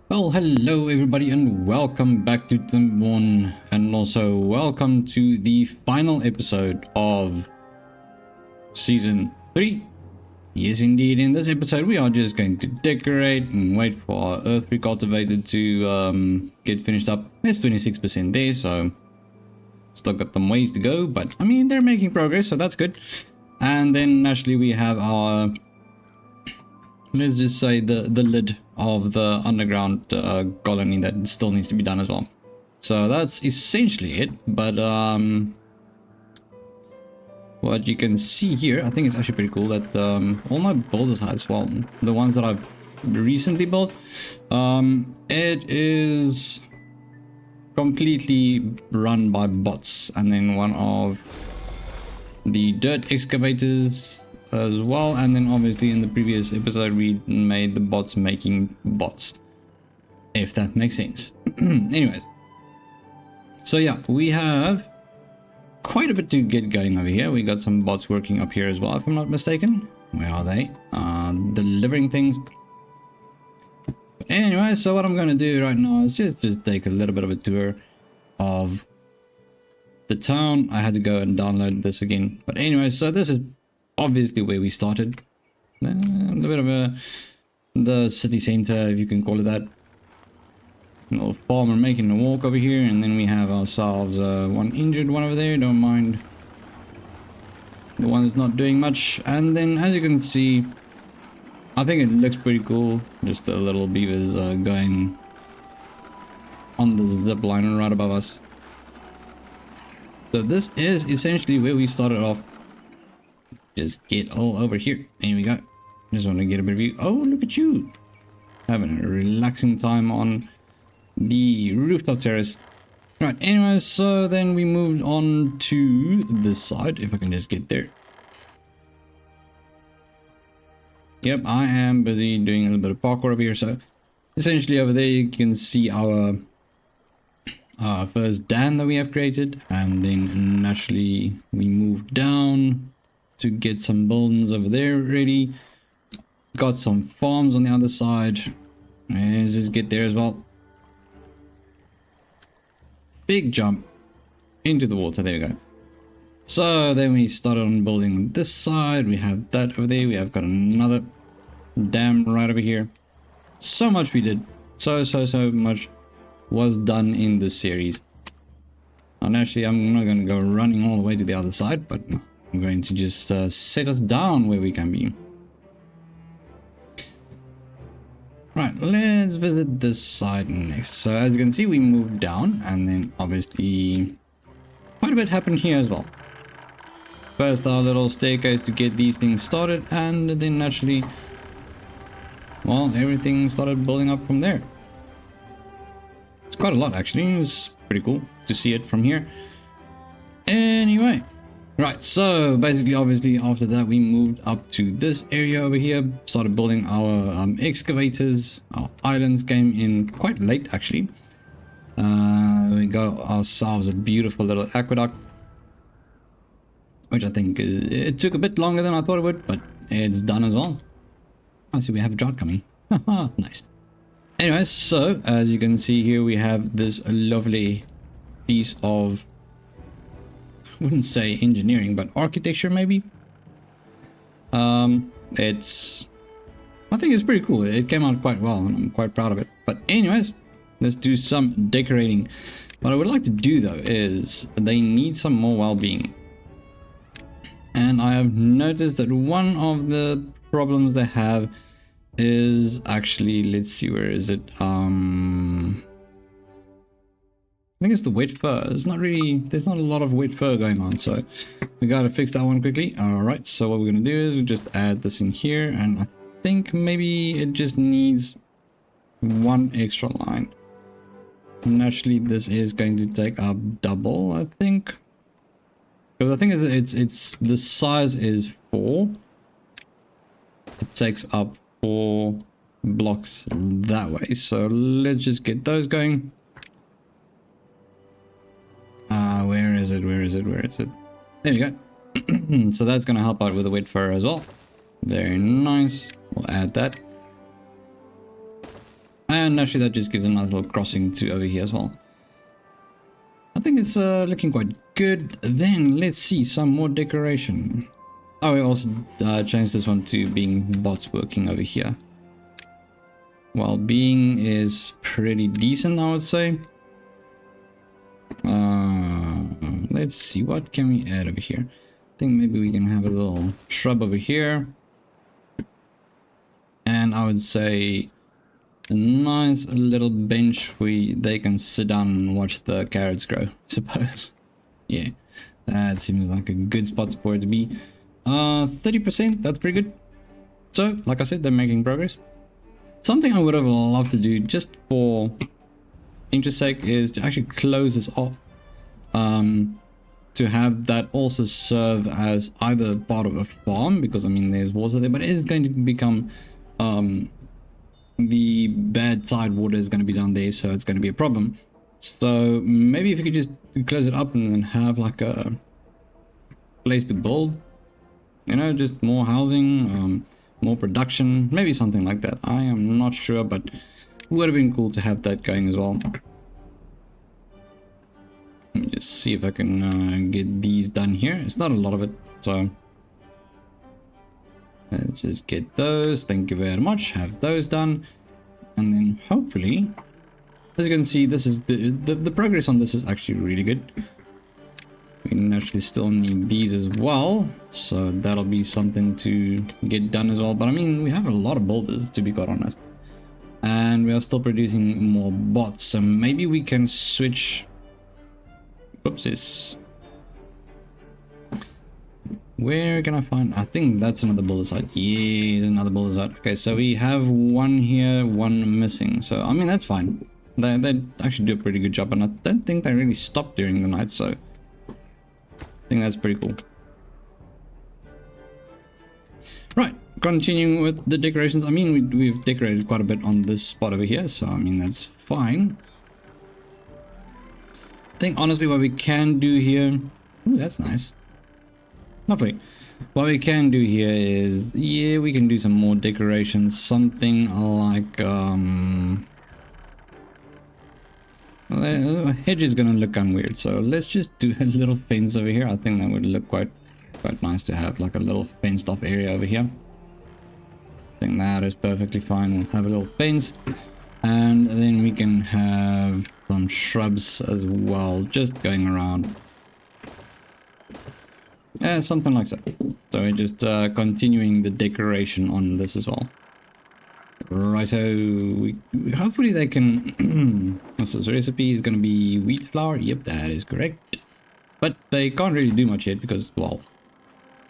Well, hello everybody and welcome back to Timberborn, and also welcome to the final episode of Season 3. Yes indeed, in this episode we are just going to decorate and wait for our earth recultivated to get finished up. There's 26% there, so still got some ways to go, but I mean they're making progress, so that's good. And then naturally we have our, let's just say, the lid of the underground colony that still needs to be done as well. So that's essentially it. But what you can see here, I think it's actually pretty cool that all my builder sites, well, the ones that I've recently built, it is completely run by bots, and then one of the dirt excavators as well, and then obviously in the previous episode we made the bots making bots, if that makes sense. Anyways, so yeah, we have quite a bit to get going over here. We got some bots working up here as well, if I'm not mistaken. Where are they? Delivering things. But anyway, so what I'm going to do right now is just take a little bit of a tour of the town. I had to go and download this again, but anyway, so this is obviously where we started. A bit of the city center, if you can call it that. A little farmer making a walk over here, and then we have ourselves one injured one over there. Don't mind the one that's not doing much. And then, as you can see, I think it looks pretty cool. Just the little beavers going on the zip line right above us. So this is essentially where we started off. Just get all over here. Here we go. Just want to get a bit of view. Oh, look at you. Having a relaxing time on the rooftop terrace. Right, anyway, so then we moved on to this side. If I can just get there. Yep, I am busy doing a little bit of parkour over here. So essentially over there you can see our first dam that we have created. And then naturally we move down to get some buildings over there ready. Got some farms on the other side. Let's just get there as well. Big jump into the water. There we go. So then we started on building this side. We have that over there. We have got another dam right over here. So much we did. So much was done in this series. And actually I'm not going to go running all the way to the other side, but I'm going to just set us down where we can be. Right, let's visit this side next. So as you can see, we moved down, and then obviously quite a bit happened here as well. First our little staircase to get these things started, and then naturally, well, everything started building up from there. It's quite a lot actually. It's pretty cool to see it from here. Anyway. Right, so basically, obviously, after that, we moved up to this area over here, started building our excavators. Our islands came in quite late, actually. We got ourselves a beautiful little aqueduct, which I think it took a bit longer than I thought it would, but it's done as well. I see we have a drought coming. Nice. Anyway, so as you can see here, we have this lovely piece of, I wouldn't say engineering, but architecture maybe. I think it's pretty cool. It came out quite well and I'm quite proud of it. But anyways, let's do some decorating. What I would like to do though is they need some more well-being. And I have noticed that one of the problems they have is actually, let's see, where is it? I think it's the wet fur. It's not really, there's not a lot of wet fur going on, so we gotta fix that one quickly. Alright, so what we're gonna do is we just add this in here, and I think maybe it just needs one extra line. Naturally, this is going to take up double, I think. Because I think it's the size is 4. It takes up 4 blocks that way, so let's just get those going. Where is it? There we go. So that's going to help out with the wet fur as well. Very nice. We'll add that. And actually that just gives a nice little crossing to over here as well. I think it's looking quite good. Then let's see some more decoration. Oh, we also changed this one to being bots working over here. Well-being is pretty decent, I would say. Let's see, what can we add over here? I think maybe we can have a little shrub over here. And I would say a nice little bench where they can sit down and watch the carrots grow, I suppose. Yeah, that seems like a good spot for it to be. 30%, that's pretty good. So, like I said, they're making progress. Something I would have loved to do just for interest's sake is to actually close this off. To have that also serve as either part of a farm, because I mean there's water there, but it is going to become the bad tide water is going to be down there, so it's going to be a problem. So maybe if you could just close it up and then have like a place to build, you know, just more housing, more production, maybe something like that. I am not sure, but it would have been cool to have that going as well. Let me just see if I can get these done here. It's not a lot of it, so let's just get those. Thank you very much. Have those done, and then hopefully, as you can see, this is the progress on this is actually really good. We naturally still need these as well, so that'll be something to get done as well. But I mean, we have a lot of builders, to be quite honest, and we are still producing more bots. So maybe we can switch. Oopsies. Where can I find? I think that's another builder site. Yeah, another builder site. Okay, so we have one here, one missing. So I mean that's fine. They actually do a pretty good job, and I don't think they really stop during the night. So I think that's pretty cool. Right, continuing with the decorations. I mean we've decorated quite a bit on this spot over here, so I mean that's fine. I think honestly what we can do here, ooh, that's nice, lovely. What we can do here is, yeah, we can do some more decorations, something like well, hedge is gonna look kind of weird, so let's just do a little fence over here. I think that would look quite nice to have like a little fenced off area over here. I think that is perfectly fine. We'll have a little fence, and then we can have some shrubs as well, just going around. Yeah, something like so. So we're just continuing the decoration on this as well. Right, so hopefully they can. What's this recipe? Is going to be wheat flour. Yep, that is correct. But they can't really do much yet because, well,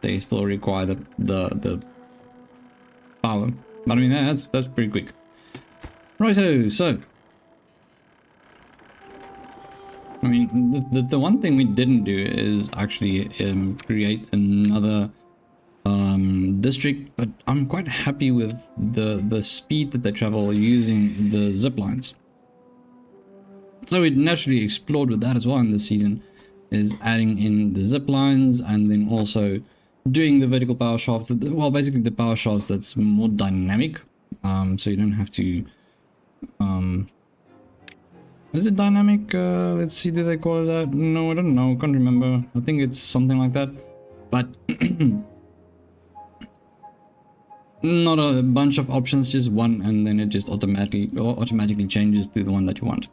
they still require the power. But I mean that's pretty quick. Righto, so I mean the one thing we didn't do is actually create another district, but I'm quite happy with the speed that they travel using the zip lines. So we naturally explored with that as well in this season, is adding in the zip lines and then also doing the vertical power shaft. Well, basically the power shafts that's more dynamic, so you don't have to is it dynamic? Let's see, do they call it that? No, I don't know, can't remember. I think it's something like that, but not a bunch of options, just one, and then it just automatically changes to the one that you want.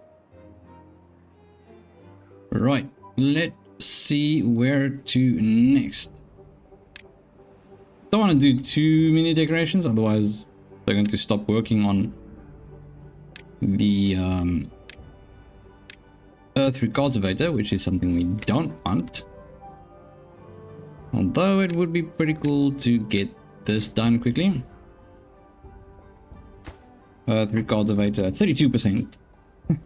Right, let's see where to next. Don't want to do too many decorations, otherwise they're going to stop working on the earth recultivator, which is something we don't want. Although it would be pretty cool to get this done quickly. Earth recultivator 32%.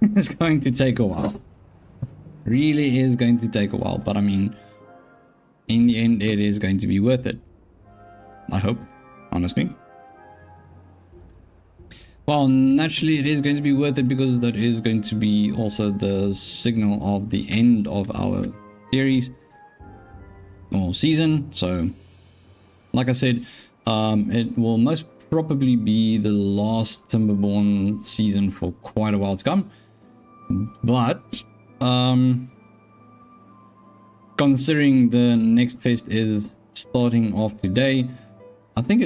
It's going to take a while. Really is going to take a while, but I mean, in the end it is going to be worth it. I hope, honestly. Well, naturally it is going to be worth it because that is going to be also the signal of the end of our series or season. So like I said, it will most probably be the last Timberborn season for quite a while to come. But considering the next fest is starting off today, I think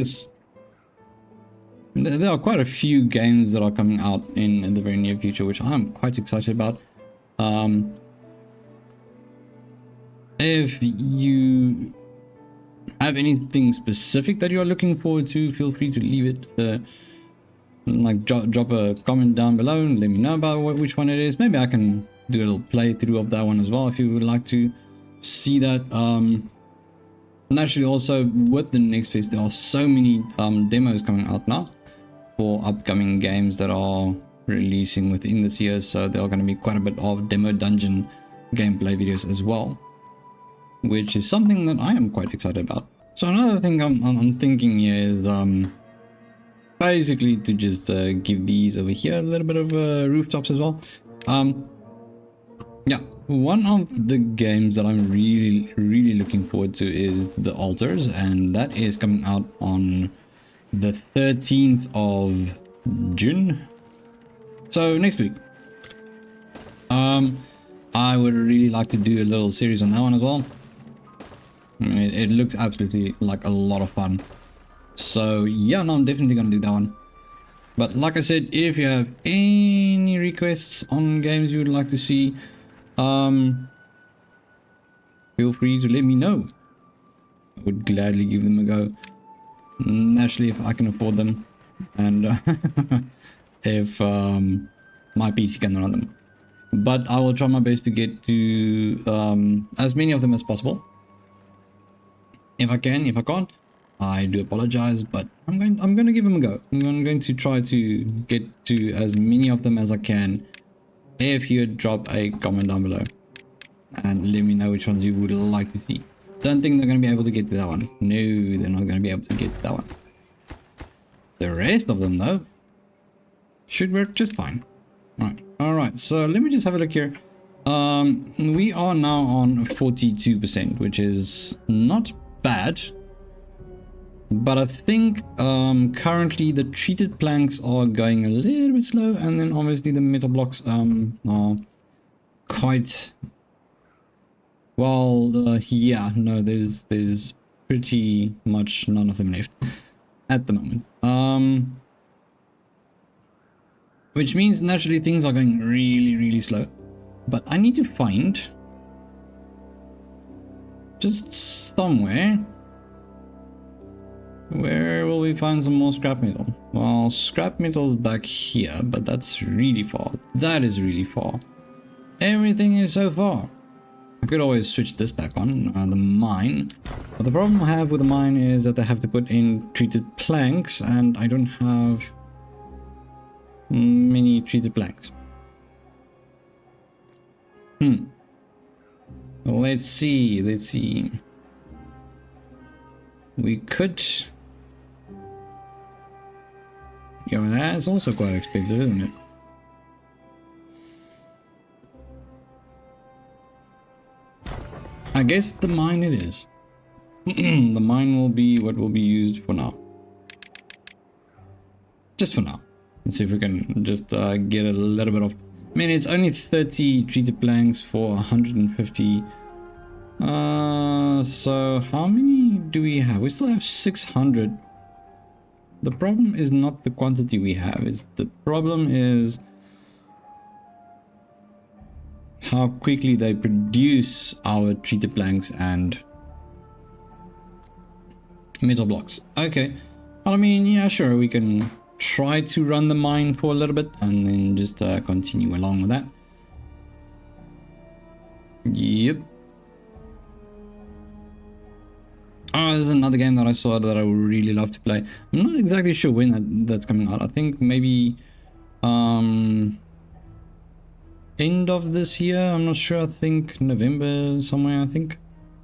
there are quite a few games that are coming out in the very near future, which I'm quite excited about. If you have anything specific that you're looking forward to, feel free to leave it, like drop a comment down below and let me know about which one it is. Maybe I can do a little playthrough of that one as well if you would like to see that. Naturally, also with the next fest, there are so many demos coming out now for upcoming games that are releasing within this year, so there are going to be quite a bit of demo dungeon gameplay videos as well, which is something that I am quite excited about. So another thing I'm thinking is basically to just give these over here a little bit of rooftops as well. Yeah, one of the games that I'm really looking forward to is the Altars, and that is coming out on the 13th of June, so next week. I would really like to do a little series on that one as well. I mean, it looks absolutely like a lot of fun. So yeah, no, I'm definitely gonna do that one. But like I said, if you have any requests on games you would like to see, feel free to let me know. I would gladly give them a go. Naturally, if I can afford them, and if my PC can run them. But I will try my best to get to as many of them as possible. If I can, if I can't, I do apologize, but I'm going to give them a go. I'm going to try to get to as many of them as I can. If you drop a comment down below and let me know which ones you would like to see. Don't think they're going to be able to get to that one. No, they're not going to be able to get to that one. The rest of them, though, should work just fine. Alright, so let me just have a look here. We are now on 42%, which is not bad. But I think currently the treated planks are going a little bit slow, and then obviously the metal blocks are quite... Well, yeah, no, there's pretty much none of them left at the moment. Which means naturally things are going really slow. But I need to find just somewhere. Where will we find some more scrap metal? Well, scrap metal's back here, but that's really far. That is really far. Everything is so far. I could always switch this back on, the mine. But the problem I have with the mine is that I have to put in treated planks, and I don't have many treated planks. Let's see. We could... Yeah, well, that's also quite expensive, isn't it? I guess the mine it is. The mine will be what will be used for now. Just for now. Let's see if we can just get a little bit of... I mean, it's only 30 treated planks for 150. So how many do we have? We still have 600. The problem is not the quantity we have. The problem is how quickly they produce our treated planks and metal blocks. Okay. I mean, yeah, sure, we can try to run the mine for a little bit and then just continue along with that. Yep. Oh, there's another game that I saw that I would really love to play. I'm not exactly sure when that's coming out. I think maybe end of this year. I'm not sure. I think November somewhere, I think.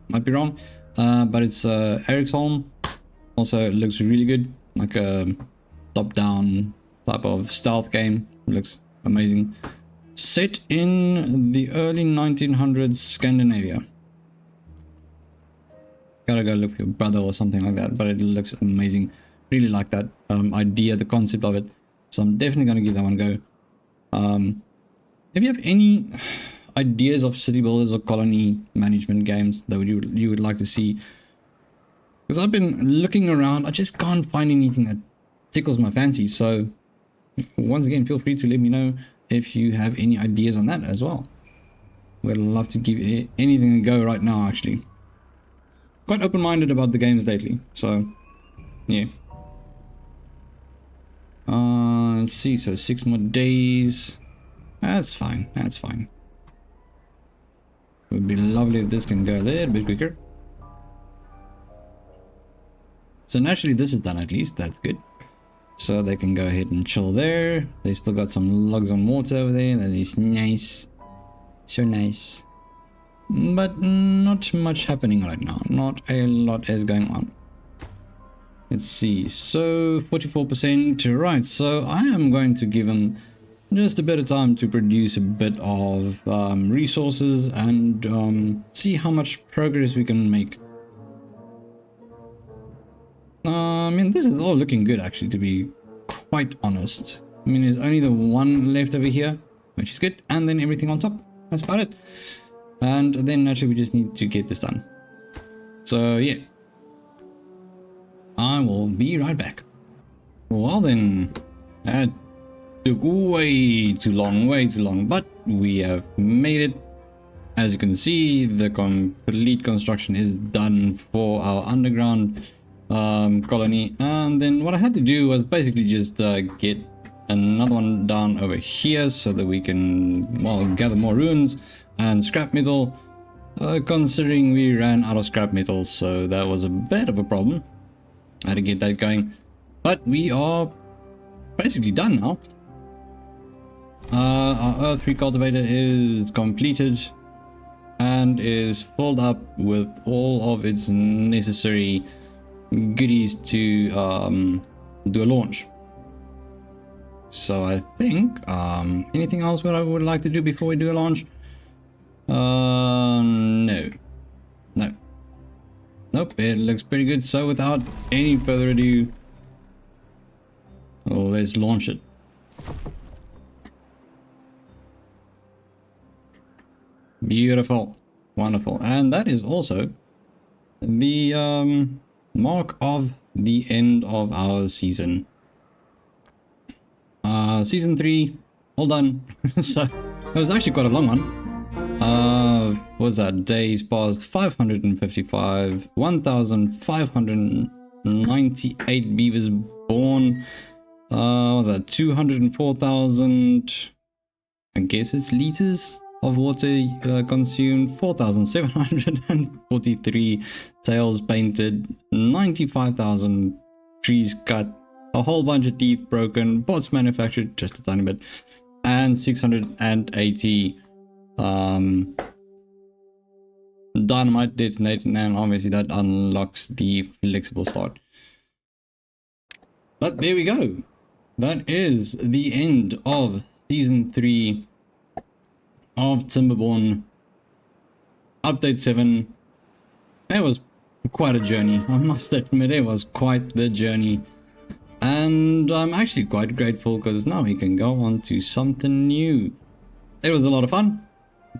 Might be wrong. But it's Ericsholm. Also, it looks really good. Like a top-down type of stealth game. It looks amazing. Set in the early 1900s Scandinavia. Gotta go look for your brother or something like that, but it looks amazing. really like that idea, the concept of it. So I'm definitely going to give that one a go. If you have any ideas of city builders or colony management games that you would like to see, because I've been looking around, I just can't find anything that tickles my fancy. So once again, feel free to let me know if you have any ideas on that as well. We'd love to give anything a go right now, actually. Quite open-minded about the games lately, so yeah. Let's see, so 6 more days. That's fine, that's fine. It would be lovely if this can go a little bit quicker. So naturally this is done at least, that's good. So they can go ahead and chill there. They still got some logs on water over there, that is nice. So nice. But not much happening right now, not a lot is going on. Let's see, so 44%, right, so I am going to give them just a bit of time to produce a bit of resources and see how much progress we can make. I mean, this is all looking good actually, to be quite honest. I mean, there's only the one left over here, which is good, and then everything on top. That's about it. And then naturally we just need to get this done. So yeah, I will be right back. Well then, that took way too long, but we have made it. As you can see, the complete construction is done for our underground colony, and then what I had to do was basically just get another one down over here so that we can, well, gather more runes and scrap metal, considering we ran out of scrap metal, so that was a bit of a problem. I had to get that going, but we are basically done now. Our Earth Recultivator is completed and is filled up with all of its necessary goodies to do a launch. So I think anything else what I would like to do before we do a launch? Nope, it looks pretty good. So without any further ado, let's launch it. Beautiful, wonderful. And that is also the mark of the end of our season. Season 3 all done. So it was actually quite a long one. What was that? Days passed 555, 1,598 beavers born. What was that? 204,000, I guess it's liters of water consumed, 4,743 tails painted, 95,000 trees cut, a whole bunch of teeth broken, bots manufactured just a tiny bit, and 680 dynamite detonated, and obviously that unlocks the flexible start. But there we go. That is the end of season 3 of Timberborn update 7. It was quite a journey, I must admit. It was quite the journey, and I'm actually quite grateful because now we can go on to something new. It was a lot of fun.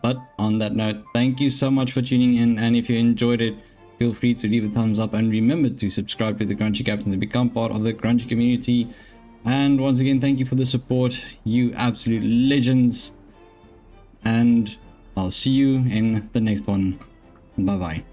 But on that note, thank you so much for tuning in, and if you enjoyed it, feel free to leave a thumbs up and remember to subscribe to the Crunchy Captain to become part of the Crunchy community. And once again, thank you for the support, you absolute legends, and I'll see you in the next one. Bye bye.